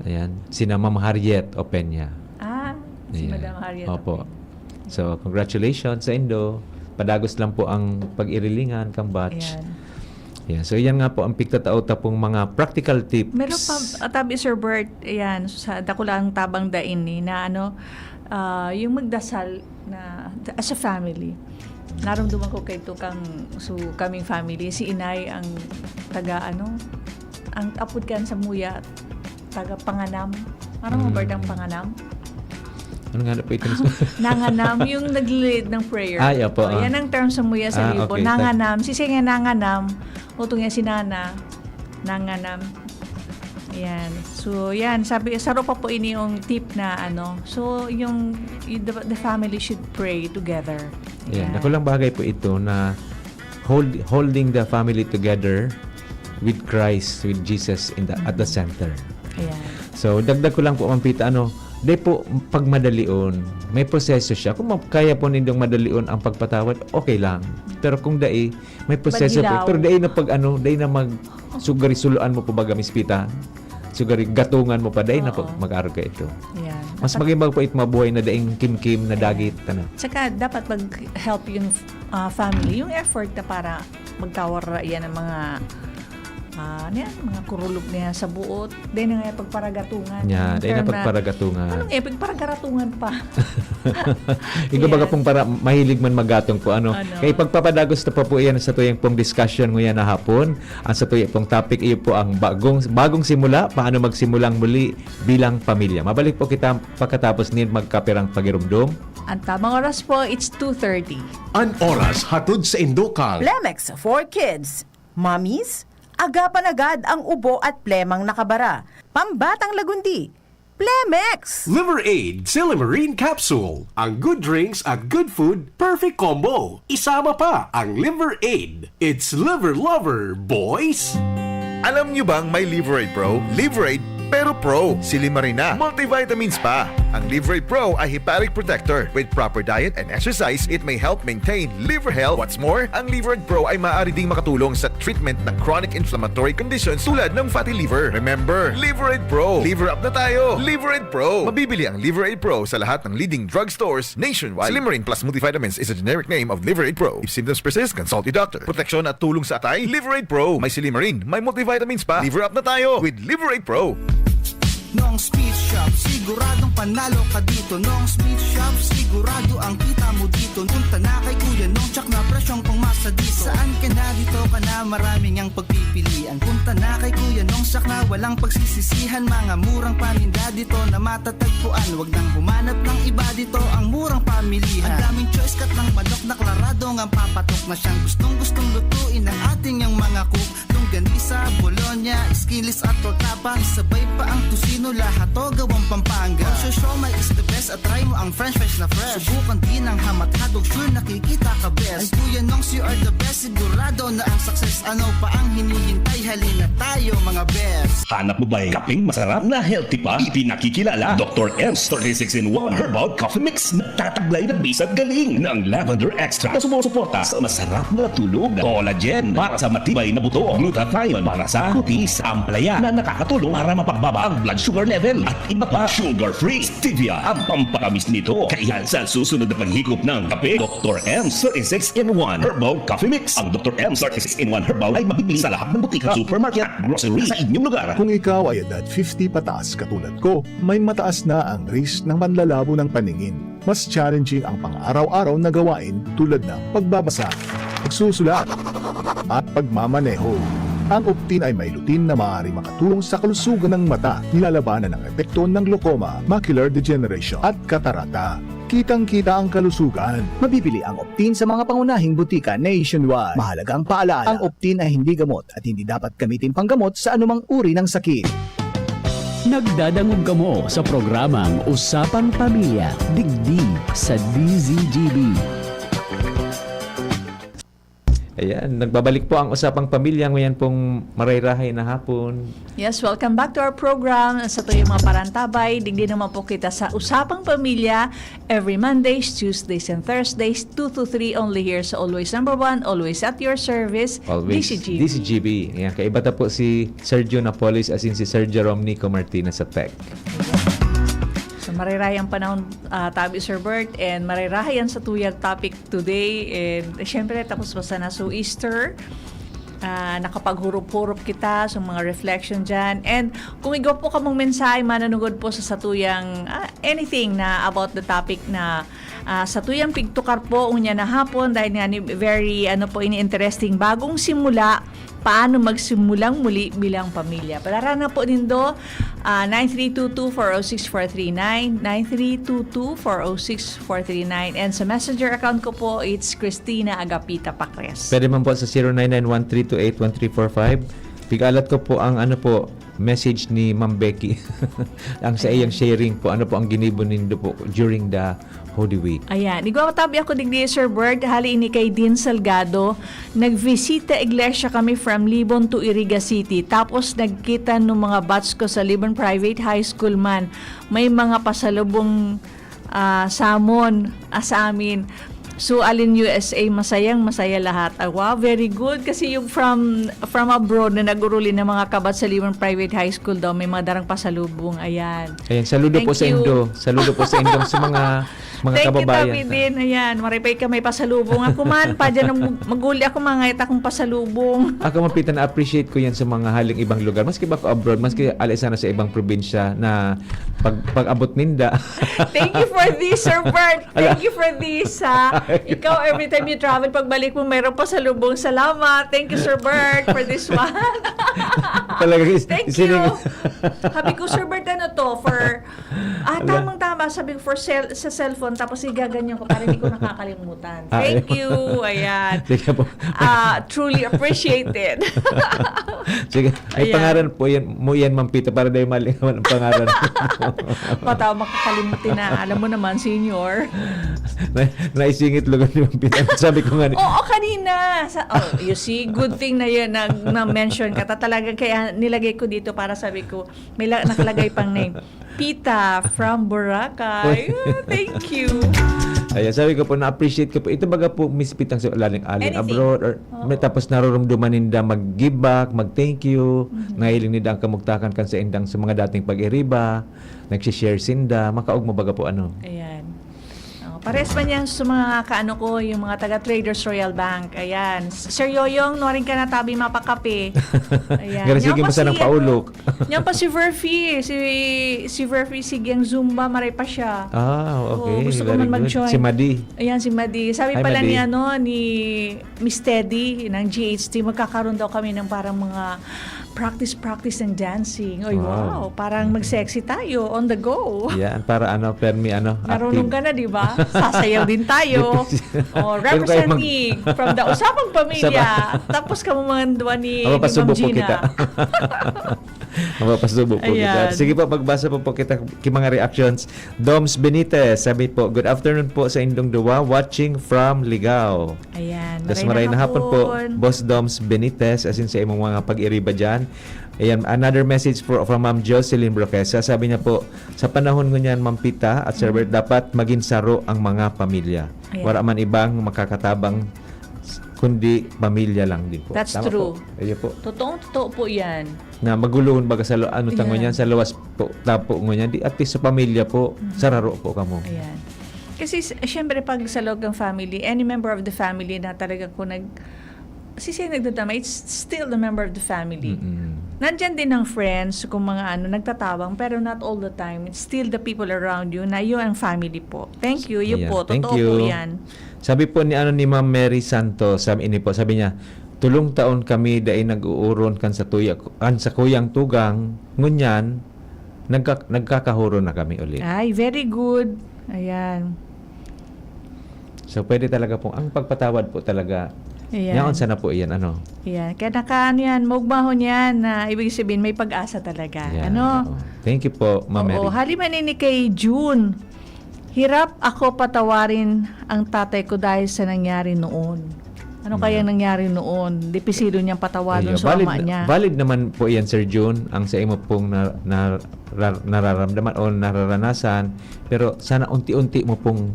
Ayan, sina Ma'am Harriet Opeña. Si Ayan. Madam Harriet. Opo. So congratulations sa Indo. Padagos lang po ang pag-irilingan kang batch. Ayan. Yeah, so yan nga po ang pigtatao-ta pong mga practical tips. Meron pa, tabi Sir Bert, ayan, sa dakulang tabang dain ni, na yung magdasal na, as a family, naramdaman ko kay Tukang, so kaming family, si Inay ang ang apod kan sa muya, taga Panganam. Parang Bert ang Panganam? Ano nga na po ito? Nanganam, yung nag-lead ng prayer. Ay, opo. Yan ang term sa muya sa libo. Okay. Nanganam. Sisi nga nanganam. Utong yan si Nana. Nanganam. Yan. So, yan. Saro pa po ini yung tip na So, the family should pray together. Yan. Nakulang bagay po ito na holding the family together with Christ, with Jesus at the center. Ayan. So, dagdag ko lang po, Ma'am Pita, Day po, pag madalion, may proseso siya. Kung kaya po nindong madalion ang pagpatawad, okay lang. Pero kung may proseso po. Pero day na day na sugari suluan mo po baga, Miss Pita. Sugari gatungan mo pa, day na pag mag-aral ka ito. Ayan. Mas maging po ito mabuhay na daing kim-kim na dagit. Saka dapat mag-help yung family, yung effort na para magkawara yan ng mga mga kurulog niya sa buot. Dahil na nga pagparagatungan. Dahil na pagparagatungan. Pagparagatungan pa. Ikaw baga pong para mahilig man magatong po. Kaya pagpapadagos na pa po yan sa tuyang pong discussion ngayon na hapon. Ang sa tuyang pong topic iyo po ang bagong simula, paano magsimulang muli bilang pamilya. Mabalik po kita pagkatapos ni magkapirang pagirumdum. Ang tamang oras po, it's 2:30. An oras hatod sa Indokang. Plemex for Kids. Mommies, agapan agad ang ubo at plemang nakabara. Pambatang lagundi. Plemex! Liver Aid Silimarine Capsule. Ang good drinks at good food, perfect combo. Isama pa ang Liver Aid. It's liver lover, boys! Alam nyo bang may Liver Aid Pro? Liver Aid pero Pro, Silimarin na. Multivitamins pa. Ang Liver Aid Pro ay hepatic protector. With proper diet and exercise, it may help maintain liver health. What's more, ang Liver Aid Pro ay maaari ding makatulong sa treatment ng chronic inflammatory conditions tulad ng fatty liver. Remember, Liver Aid Pro. Liver up na tayo. Liver Aid Pro. Mabibili ang Liver Aid Pro sa lahat ng leading drugstores nationwide. Silimarin plus multivitamins is a generic name of Liver Aid Pro. If symptoms persist, consult your doctor. Proteksyon at tulong sa atay, Liver Aid Pro. May Silimarin, may multivitamins pa. Liver up na tayo with Liver Aid Pro. Noong Speed Shop, siguradong panalo ka dito. Noong Speed Shop, sigurado ang kita mo dito. Punta na kay Kuya Nong, tsak na presyong pangmasa dito. Saan ka na dito ka na, maraming ang pagpipilian. Punta na kay Kuya Nong, tsak na walang pagsisisihan. Mga murang paninda dito na matatagpuan. Wag nang humanap ng iba dito, ang murang pamilihan. Ang daming choice kat ng manok na klaradong ang papatok na siyang gustong lutuin ng ating yung mga cook. Ganisa, Bologna, Skilis at Tortapang. Sabay pa ang tusino, lahat o gawang Pampanga. Kung siomay is the best at try mo ang french fries na fresh. Subukan din ang hamat-hadog, sure nakikita ka best. Ay Kuya Nongs, you are the best, sigurado na ang success. Ano pa ang hinihintay, halina tayo mga best. Hanap mo ba'y kaping masarap na healthy pa? Ipinakikilala Dr. M's 36-in-1 Herbal Coffee Mix. Nagtataglay ng bisag galing ng lavender extract na sumusuporta sa masarap na tulog. Collagen para sa matibay na buto. Glutathione para sa kutis. Amplaya na nakakatulong para mapagbaba ang blood sugar level. At iba pa, sugar-free. Stevia ang pampatamis nito. Kaya sa susunod na paghigop ng kape, Dr. M's 36-in-1 Herbal Coffee Mix. Ang Dr. M's 36-in-1 Herbal ay mabibili sa lahat ng butika, supermarket at grocery sa inyong lugar. Kung ikaw ay edad 50 pataas katulad ko, may mataas na ang risk ng panlalabo ng paningin. Mas challenging ang pang-araw-araw na gawain tulad ng pagbabasa, pagsusulat, at pagmamaneho. Ang Optin ay may lutin na maaari makatulong sa kalusugan ng mata, nilalabanan ang epekto ng glaucoma, macular degeneration at katarata. Kitang-kita ang kalusugan. Mabibili ang Optin sa mga pangunahing butika nationwide. Mahalagang paalala, ang Optin ay hindi gamot at hindi dapat gamitin panggamot sa anumang uri ng sakit. Nagdadangog kamo sa programang Usapang Pamilya, Digdig sa DZGB. Ayan, nagbabalik po ang Usapang Pamilya ngayon pong marayrahay na hapon. Yes, welcome back to our program. Sa tuyong mga parantabay, digdi naman po kita sa Usapang Pamilya every Mondays, Tuesdays, and Thursdays, 2 to 3 only here. So always number 1, always at your service, Always DCGB. DCGB. Ayan, kaiba ta po si Sergio Napoles as in si Sergio Romnico Martinez sa Tech. So marirahayang panahon, Tabi Sir Bert, and marirahayan sa tuyang topic today. And syempre, tapos pa sana so Easter. Nakapaghurup-hurup kita sa mga reflection dyan. And kung igaw po kamong mensahe, mananugod po sa satuyang anything na about the topic na sa tuyang pigtukar po unya na hapon dahil nga ni very interesting bagong simula, paano magsimulang muli bilang pamilya. Palarana po nindo 9322-406-439, 9322-406-439, and sa messenger account ko po, it's Christina Agapita Pacres. Pwede man po sa 0991-328-1345. Pigalat ko po ang message ni Ma'am Becky. Ang sa iyang sharing po, ano po ang ginibo nindo po during the Holy Week. Ayan. Igwatabi ako digdi, Sir Bird. Hali ini kay Dean Salgado. Nagvisita iglesia kami from Libon to Iriga City. Tapos nagkita ng mga batch ko sa Libon Private High School man. May mga pasalubong samon sa amin. So, alin USA, masaya lahat. Wow, very good. Kasi yung from abroad na naguruli ng mga kabat sa Libon Private High School daw, may mga darang pasalubong. Ayan. Ayan, saludo po sa Indo. Saludo po sa Indo sa mga kababayan. Thank you, Tabi din. Ayan, maripay ka may pasalubong. Ako man, pa dyan maguli ako mga akong pasalubong. Ako mapita na appreciate ko yan sa mga haling ibang lugar. Maski ba ako abroad, maski alisa na sa ibang probinsya na pag-abot ninda. Thank you for this, Sir Bert. Thank you for this, Ikaw, every time you travel, pagbalik mo, mayroon pa sa lubong. Salamat. Thank you, Sir Bert, for this one. Thank you. Sabi ko, Sir Bert, ano to? For, tamang-tama. Sabi ko, sa cellphone, tapos igaganyan ko para hindi ko nakakalimutan. Thank you. Ayan. Sige po. Truly appreciated. Sige. Ay, pangalan po yan, mo yan, Ma'am Pita, para dahil malingawan ang pangalan. Pataw, makakalimutin na. Alam mo naman, senior. Naisingit lugar ni Ma'am Pita. Sabi ko nga. Oo, kanina. You see, good thing na yun na-mention ka. Talagang kaya nilagay ko dito para sabi ko, may nakalagay pang name. Pita from Boracay. Thank you. Ayan, sabi ko po, na-appreciate ko po. Ito baga po, Miss Pitang sa aling abroad or tapos narurumduman ninda mag-give back, mag-thank you, ngahiling ninda ang kamugtakan kan sa indang sa mga dating pag-iriba, nagsishare sinda, makaugmo baga po ano. Ayan. Pares pa niyan sa mga kaano ko, yung mga taga-Traders Royal Bank. Ayan. Sir Yoyong, nuwaring ka na tabi mapakape. Ayan. Sige mo sa ng paulok. Yan pa si Verfi. Si Verfi, sigyang Zumba, maray pa siya. Okay. Gusto ko man mag-join. Si Madi. Ayan, si Madi. Sabi pala Madi. ni Miss Teddy ng GHT, magkakaroon daw kami ng parang mga practice and dancing. Oy, wow. Parang mag-sexy tayo on the go. Yan, para permi Marunong ka na, di ba? Sasayaw din tayo. Representing from the Usapang Pamilya. Tapos ka mamandwa ni Ma'am Gina. Mapapasubo po kita. Sige po, magbasa po kita mga reactions. Doms Benitez, sabi po, good afternoon po sa Indong Duwa, watching from Ligao. Ayan, tas maray na hapon po, Boss Doms Benitez, as in sa imong mga pag-iriba dyan. Ayan, another message from Ma'am Jocelyn Broquesa. Sabi niya po, sa panahon ngunyan, Ma'am Pita at Sir Bert, dapat maging saro ang mga pamilya. Ayan. Wala man ibang makakatabang kundi pamilya lang din po. That's tama true. Po. Ayan po. Totoo po yan. Na maguluhon baga sa tango niyan, sa luwas po, tapo ngunyan, di at least sa pamilya po, sararo po kamo. Ayan. Kasi syempre pag sa loob ng family, any member of the family na talaga kung nagdadama, it's still the member of the family. Nandyan din ang friends, kung mga nagtatawang, pero not all the time. It's still the people around you na yun ang family po. Thank you. Yun po. Totoo po yan. Sabi po ni Ma'am Mary Santos, sabi niya, tulong taon kami dahil nag-uuron kan sa kuyang tugang, ngunyan, nagkakahuro na kami ulit. Ay, very good. Ayan. So, pwede talaga po, ang pagpatawad po talaga, Ayan. Yaon sana po iyan, ano? Yan. Kaya nakaan yan, maugmahon yan na ibig sabihin may pag-asa talaga. Yan, Ano? oo. Thank you po, Ma'am Mary. Oo, haliman ni kay June. Hirap ako patawarin ang tatay ko dahil sa nangyari noon. Ano kaya nangyari noon? Dipisilo niyang patawarin Ayun, sa ama niya. valid naman po iyan, Sir June, ang sa imo pong nararamdaman o nararanasan. Pero sana unti-unti mo pong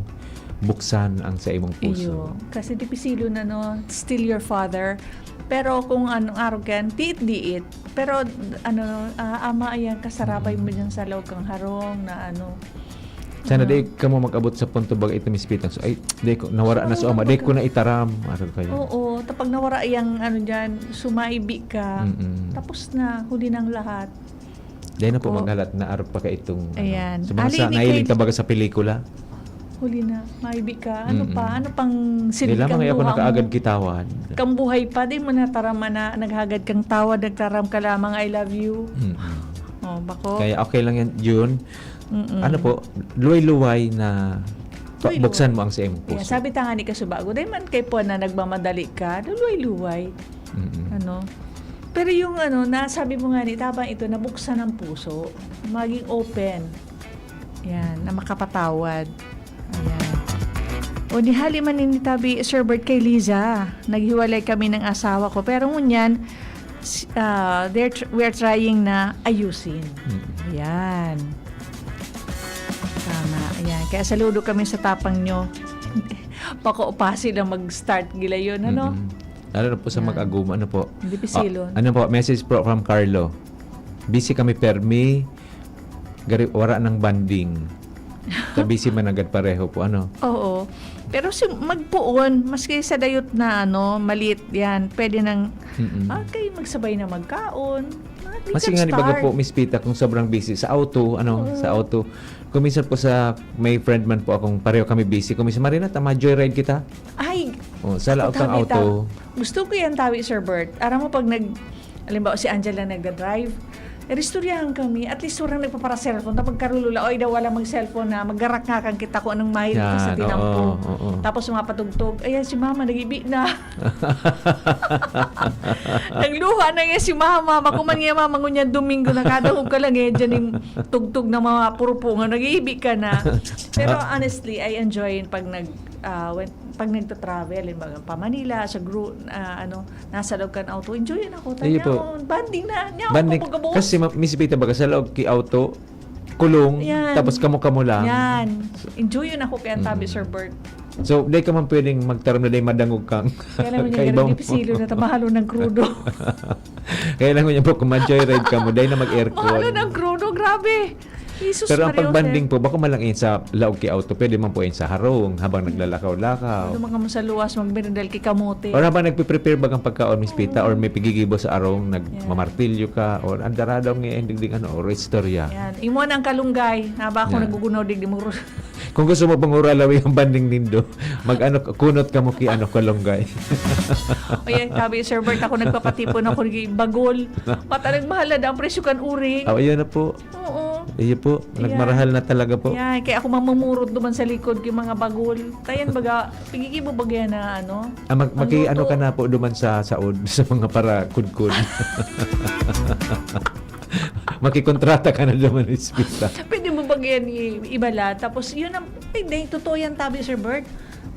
buksan ang sa imong puso. Iyo. Kasi dipisilo na, no? Still your father. Pero kung anong araw kan, diit. Pero ama ayan, kasarabay mo dyan sa loob kang harong na ano. Sana di ka mo mag-abot sa punto bag ito mispitan. So, ay, di ko, nawara na sa ama. Di ko na itaram. Araw kayo. Oo, tapag nawara yung ano dyan, sumaibi ka. Tapos na, huli ng lahat. Di na po Oo. maghalat na araw pa ka itong Ayan. Sa mga Ali, sa di nahiling kayo- ka baga sa pelikula. Huli na, maibi ka. Ano pa? Ano pang Di silid lamang kang ako luha nakaagad mo? kitawan. Kang buhay pa, di mo natarama na naghagad kang tawad, nagtaram ka lamang, I love you. Oh, bako. Kaya okay lang yan, June. Ano po, luway-luway na Luway-luway. buksan mo ang sa imong Kaya puso. sabi ta nga ni Kasubago, dahil man kay po na nagmamadali ka, luway-luway. Ano? Pero yung nasabi mo nga ni, tabang ito, nabuksan ang puso, maging open. Yan, na makapatawad. Ayan. O ni hali man ni tabi, Sir Bert, kay Liza, naghiwalay kami ng asawa ko. Pero ngunyan, we're trying na ayusin. Ayan. Tama. Ayan. Kaya saludo kami sa tapang nyo. Pakuupasi lang mag-start gila yun, ano? Lalo na po sa mag-aguma, ano po. Hindi pisilon. Ano po, message po from Carlo. Busy kami permi, wara ng banding. Busy man agad pareho po, ano? Oo. Pero magpuon, maski sa dayot na maliit yan, pwede nang, kayo magsabay na magkaon. Mas nga ni baga po, Miss Pita, kung sobrang busy. Sa auto, sa auto. Kung minsan po may friend man po akong pareho kami busy. Kung minsan, Marina, joyride kita. Ay, Sa laot ng auto. Gusto ko yan tawi, Sir Bert. Aram mo pag alimbawa si Angela nagda-drive, restoryahan kami, at least orang nagpapara-cellphone, tapos karulula, oy daw wala mag-cellphone na, maggarak nga kang kita ko anong mahirap ka sa Yan, tinampo. oo. Tapos mapatugtog, ayan si mama, nag-ibi na. Nagluha na yan si mama, makuman nga mama ngunya Domingo, nakadahog ka lang dyan yung tugtog ng mga purupungan, nag-iibi ka na. Pero honestly, I enjoy pag pag nagta-travel, pa Manila, sa group, nasa loob ka ng auto, enjoy yun ako. Ayun po. Banding na, Banding, kasi Miss Pita, baga sa loob ki auto, kulong, Yan. tapos kamo lang. Yan. Enjoy yun ako kaya tabi, Sir Bert. So, di ka man pwedeng magtaram na madangog kang Kaya naman yung garing pisilo na tamahalo ng krudo. Kaya lang po, kung ma-joyride ka mo, dahil na mag-aircon. Mahalo ng krudo, grabe. Jesus Pero ang Maria pagbanding po, baka malangin sa laog ki auto, pwede man po yun sa harong habang naglalakaw-lakaw. Ano mga mo sa luwas, magmerendal ki kamote. Or habang nagpe-prepare bagang pagkaon, Miss Pita, or may pigigibo sa arong, nagmamartilyo ka, or andaradaw ng endigding or istorya. Yan. Imo na ang kalunggay. Haba ako Yan. nagugunaw digdi mo. Kung gusto mo pang uralawi ang banding nindo, kunot ka mo ki kalunggay. O yan, sabi, Sir Bert, ako nagpapatipon ako ng bagol. Patalag mahala na ang presyo kan uring. Ayan na po. Oo. Iyo po, nagmarahal na talaga po. Yan, kaya ako mamumurot duman sa likod yung mga bagol. Tayan baga, pigigibo bagay na Maki-ano ka na po duman sa saod sa mga para kudkud. Makikontrata ka na duman Miss Pita. Pwede mo bagyan ibala. Tapos yun ang, hindi, totoo yan tabi, Sir Bert.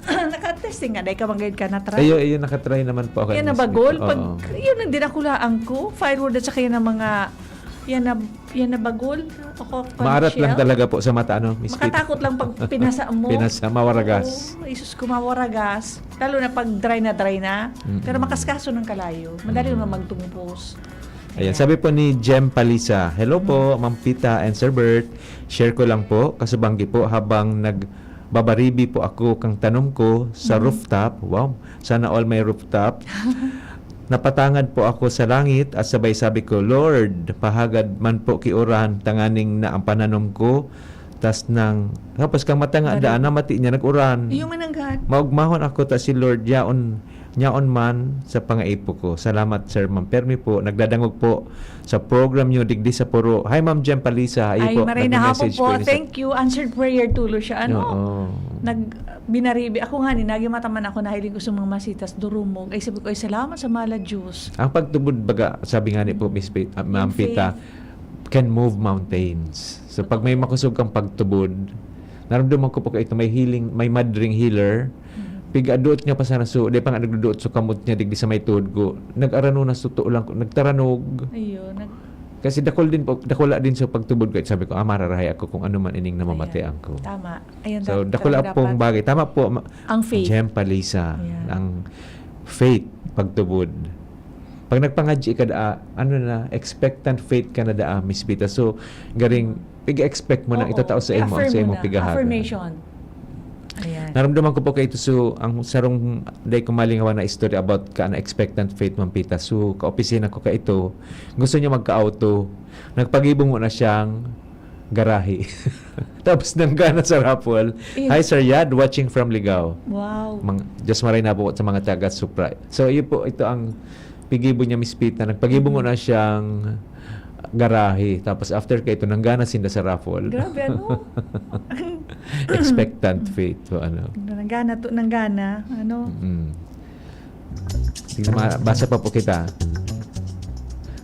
Naka-testing nga, dahil ka magayad ka na try. Ayun, nakatry naman po ako. Yan na Miss bagol. Pita. Pag, Oo. yun ang dinakulaan ko. Firewood at saka yan ang mga, yan na bagol. Ako, Maarat lang shell. talaga po sa mata, Miss Pita. Makatakot lang pag pinasa mo. Mawaragas. Oo, Isus ko, mawaragas. Lalo na pag dry na. Pero makaskaso ng kalayo. Madali naman magtumpos. Ayan, sabi po ni Jem Palisa, hello po, Ma'am Pita and Sir Bert. Share ko lang po, kasubanggi po habang nagbabaribi po ako kang tanong ko sa rooftop. Wow, sana all may rooftop. Napatangad po ako sa langit at sabay sabi ko, Lord, pahagad man po kiuran, tanganing na ang pananom ko. Tapos kang matanga daan na mati niya nag-uran. Yung mananggat. Maugmahon ako ta si Lord yaon nyaon man sa pangaipo ko. Salamat, Sir Ma'am Permi po. Nagdadangog po sa program nyo, digdi sa puro. Hi, Ma'am Jem Palisa. Ay, po, maray na hapon nag-message po. ini sa- Thank you. Answered prayer tulo siya. Ano? Oo. Binaribi. Ako nga ni, nagimataman ako na hiling ko sa mga masitas, durumog. Ay, sabi ko, ay salamat sa mala Diyos. Ang pagtubod baga, sabi nga ni po, Ma'am Pita, can move mountains. So, pag may makusog kang pagtubod, naramdaman ko po ito, may healing, may madring healer, pigaduot niya pa sana so, di pa nga nagduduot so kamot niya digdi sa may tuhod ko. Nag-arano na suto lang ko, nagtaranog. Ayun. Kasi dakula din sa pagtubod ko. Sabi ko, mararahay ako kung ano man ining namamatay ako. Tama. Ayun, So, dakula pong bagay. Tama po, ang faith. Jem Palisa, Ayan. ang faith, pagtubod. Pag nagpangadji ka daa, expectant faith ka na daa, Miss Pita. So, garing, pig-expect mo na ito tao sa imo, I-affirm sa mo imong na. pigahaga. Affirmation. Ayan. Naramdaman ko po kay ito so ang sarong day ko malingawan na story about ka na expectant faith Ma'am Pita. So kaopisina ko ka ito. Gusto niya magka-auto. Nagpagibong mo na siyang garahe. Tapos nanggana sa raffle. Ew. Hi Sir Yad, watching from Ligao. Wow. Diyos maray na po sa mga taga Supra. So yun po, ito ang pigibo niya Miss Pita. Nagpagibong mo na siyang garahe. Tapos after ka ito, nanggana sinda sa raffle. Grabe, ano? Expectant faith. So, ano. Nanggana. Ano? Basa pa po kita.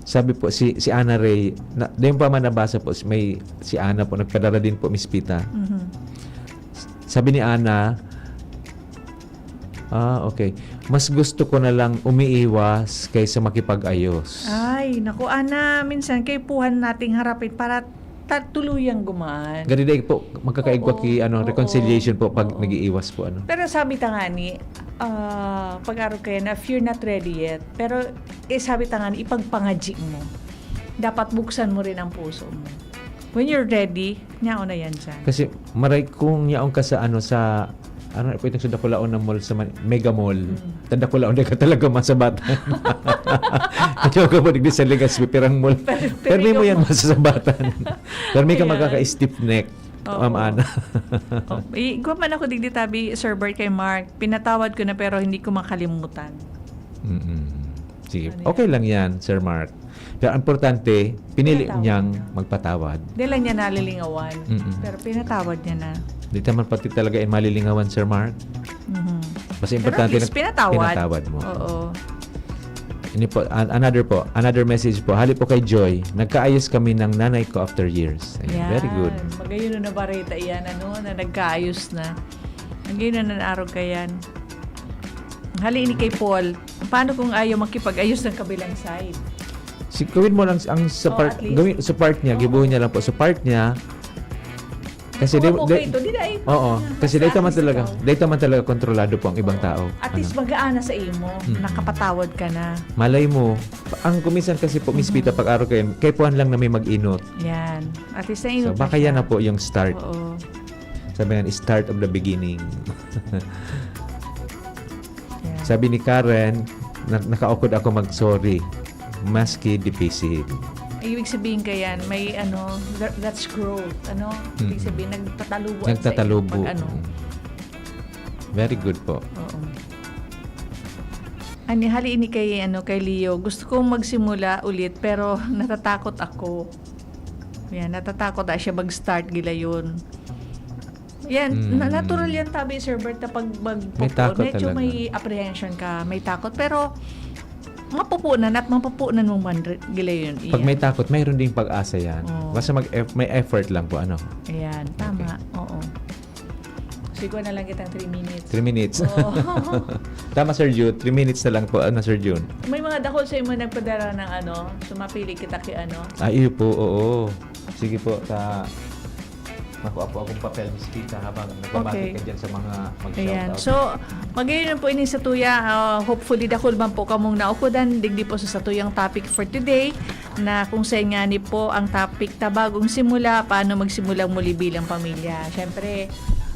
Sabi po, si Ana Ray, din pa man nabasa po, si Ana po, nagpadala din po, Miss Pita. Sabi ni Ana, okay. Mas gusto ko na lang umiiwas kaysa makipag-ayos. Ay, naku, Ana, minsan kay puhan nating harapin para tuluyang gumaan. Ganun po, magkakaigwa ki Oo. reconciliation po pag Oo. nag-iiwas po. Ano. Pero sabi ta nga ni, pag-araw kayo na if you're not ready yet, pero sabi ta nga ni, ipagpangadji mo. Dapat buksan mo rin ang puso mo. When you're ready, nyaon na yan dyan. Kasi maray kung yaong ka sa po itong sa Dakulaon na mall sa Mega Mall. Dakulaon na ka talaga masabatan. Kaya ka po digdi sa Legazpi, pirang mall. Pero may mo yan masasabatan. Pero may ka Ayan. magkaka-stiff neck. Oo. Ma'am Ana. Iguwa man ako digdi tabi, Sir Bert, kay Mark. Pinatawad ko na pero hindi ko makalimutan. Sige. Ano yan? Okay lang yan, Sir Mark. Pero ang importante, pinili Pinatawad niyang niya. magpatawad. Hindi lang niya nalilingawan. Mm-mm. Pero pinatawad niya na. Dito man pati talaga in malilingawan, Sir Mark. Basta Pero at importante least pinatawad. mo. Oo. Ini po, another message po. Hali po kay Joy. Nagkaayos kami ng nanay ko after years. Ayan, very good. Magayon na bareta yan, na nagkaayos na. Magayon na nanarog ka yan. Hali ini kay Paul. Paano kung ayaw makipag-ayos ng kabilang side? Gawin mo lang ang sa Oh, part, at least. gawin sa part niya, gibuhin niya lang po sa part niya. Kasi Okay ito, di na oo, kasi dito man talaga kontrolado po ang ibang tao. At least magaan na sa imo. Nakapatawad ka na. Malay mo, ang kumisan kasi po Miss Pita pag araw kayo, kay puan lang na may mag-inot. Yan. At least So nainot baka yan na po yung start. Oo. Sabi nga, start of the beginning. Yan. Sabi ni Karen, nakaukod ako mag-sorry. Maski difícil. Ibig sabihin ka yan, may that's growth. Ibig sabihin, nagtatalubo. Nagtatalubo. Very good po. Oo. Hali ini kay Leo. Gusto kong magsimula ulit pero natatakot ako. Yan, natatakot siya mag-start gila yun. Yan, natural yan tabi, Sir Bert, na pag May takot medyo talaga. may apprehension ka, may takot. Pero mapupunan mong man gila yun. Pag may takot, mayroon ding pag-asa yan. Oo. Basta may effort lang po. Ayan, tama. Oo. Siguro na lang kitang 3 minutes. 3 minutes. Oo. Tama, Sir June. 3 minutes na lang po. Sir June? May mga dakol sa imo nagpadala ng sumapili kita kay Iyo po, oo. Sige po, nakuha po akong papel, Miss Pita, habang nagbabati ka dyan sa mga Ayan. mag-shoutout. So, magayon po ini sa tuya. Hopefully, dakol man po kamong naukudan. Digdi po sa tuyang topic for today na kung sa nga ni po ang topic ta bagong simula, paano magsimulang muli bilang pamilya. Siyempre,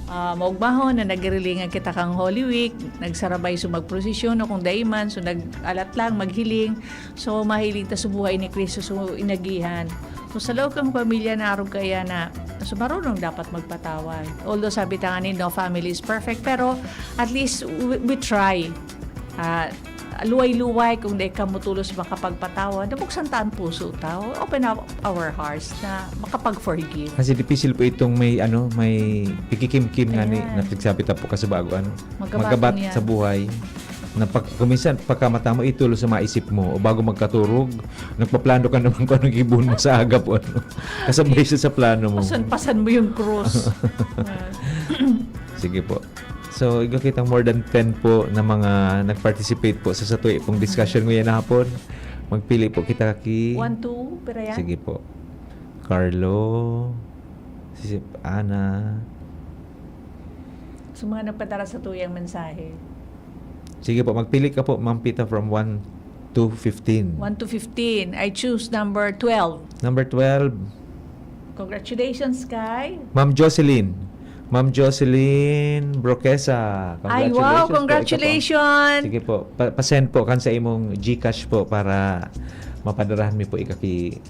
maugmahon na nagrilingan kita kang Holy Week, nagsarabay so magprosesyon o kung daiman, so nag-alat lang, maghiling. So, mahiling ta sa buhay ni Kristo, so inagihan. So, sa loob kang pamilya na araw kaya na so marunong dapat magpatawad. Although sabi ta nga ni, no family is perfect, pero at least we try. luway-luway kung di ka mutulos makapagpatawa, nabuksan taan puso tao, open up our hearts na makapag-forgive. Kasi difficile po itong may pikikim-kim nga ni Ayan. napagsabi ta po kasi bago Magabaton magabat yan. sa buhay. Na kuminsan pagkamata mo itulo sa maisip mo o bago magkaturog, nagpaplano ka naman kung anong ibon mo sa aga po. Kasabay siya sa plano mo. Pasan mo yung cross. Sige po. So, igakitang more than 10 po na mga nag-participate po sa satuwi pong discussion ngayon na hapon. Magpili po kita 1, 2, pero yan. Sige po. Carlo, si Ana. So, mga nagpadala sa tuyang mensahe. Sige po, magpili ka po, Ma'am Pita, from 1 to 15. 1 to 15. I choose number 12. Number 12, Congratulations, Kai. Ma'am Jocelyn. Ma'am Jocelyn Broquesa. Ay, wow, po. congratulations. Sige po, pasend po kan sa imong GCash po para mapadarahan mi po ikaki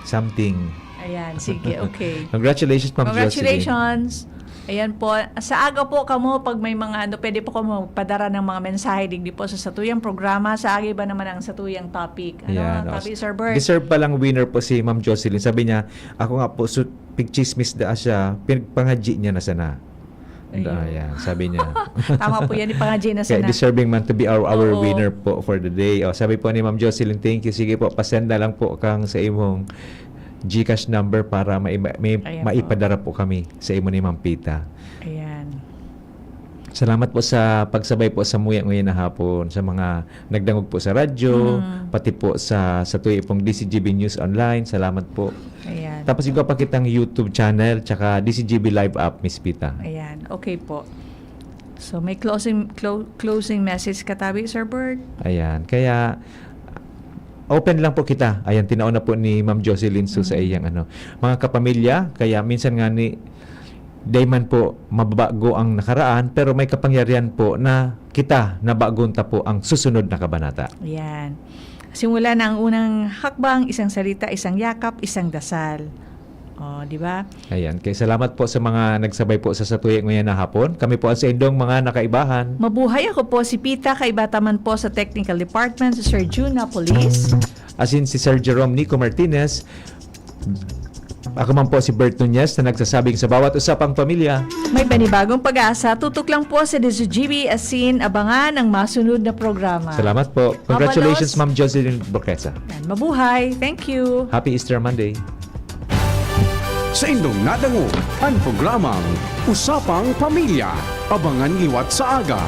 something. Ayan, sige, okay. Congratulations, Ma'am Jocelyn. Congratulations. Ayan po. Sa aga po kamo, pag may mga pwede po kamo padara ng mga mensahe digdi po sa satuyang programa. Sa aga ba naman ang satuyang topic? Ayan, topic, Sir Bert? Deserve pa lang winner po si Ma'am Jocelyn. Sabi niya, ako nga po, pigchismis da siya, pinagpangadji niya na sana. Ayun. Ayan, sabi niya. Tama po yan, ipangajay na Kaya sana. deserving man to be our Oo. winner po for the day. O, sabi po ni Ma'am Jocelyn, thank you. Sige po, pasend na lang po kang sa imong GCash number para Ayan maipadara po kami sa imo ni Ma'am Pita. Ayan. Salamat po sa pagsabay po sa muya ngayon na hapon, sa mga nagdangog po sa radyo, pati po sa tuwi pong DCGB News Online. Salamat po. Ayan. Tapos ikaw pa kitang YouTube channel, tsaka DCGB Live app, Miss Pita. Ayan. Okay po. So, may closing message katabi, Sir Bert? Ayan. Kaya, open lang po kita. Ayan, tinauna po ni Ma'am Jocelyn Su sa iyang mga kapamilya. Kaya minsan nga dayman po mababago ang nakaraan, pero may kapangyarihan po na kita nabagunta po ang susunod na kabanata. Ayan. Simula na ang unang hakbang, isang salita, isang yakap, isang dasal. O, di ba? Ayan. Kaya salamat po sa mga nagsabay po sa satuwi ngayon na hapon. Kami po ang sa indong mga nakaibahan. Mabuhay, ako po si Pita, kaibataman po sa Technical Department, si Sir June Napolis. Asin si Sir Jerome Nico Martinez. Ako man po si Bert Nunez na nagsasabing sa bawat usapang pamilya. May panibagong pag-asa, tutok lang po sa DCGB asin abangan ang masunod na programa. Salamat po. Congratulations, Mabalos. Ma'am Jocelyn Broquesa. Yan, mabuhay. Thank you. Happy Easter Monday. Sa indong nadango, ang programang Usapang Pamilya. Abangan liwat sa aga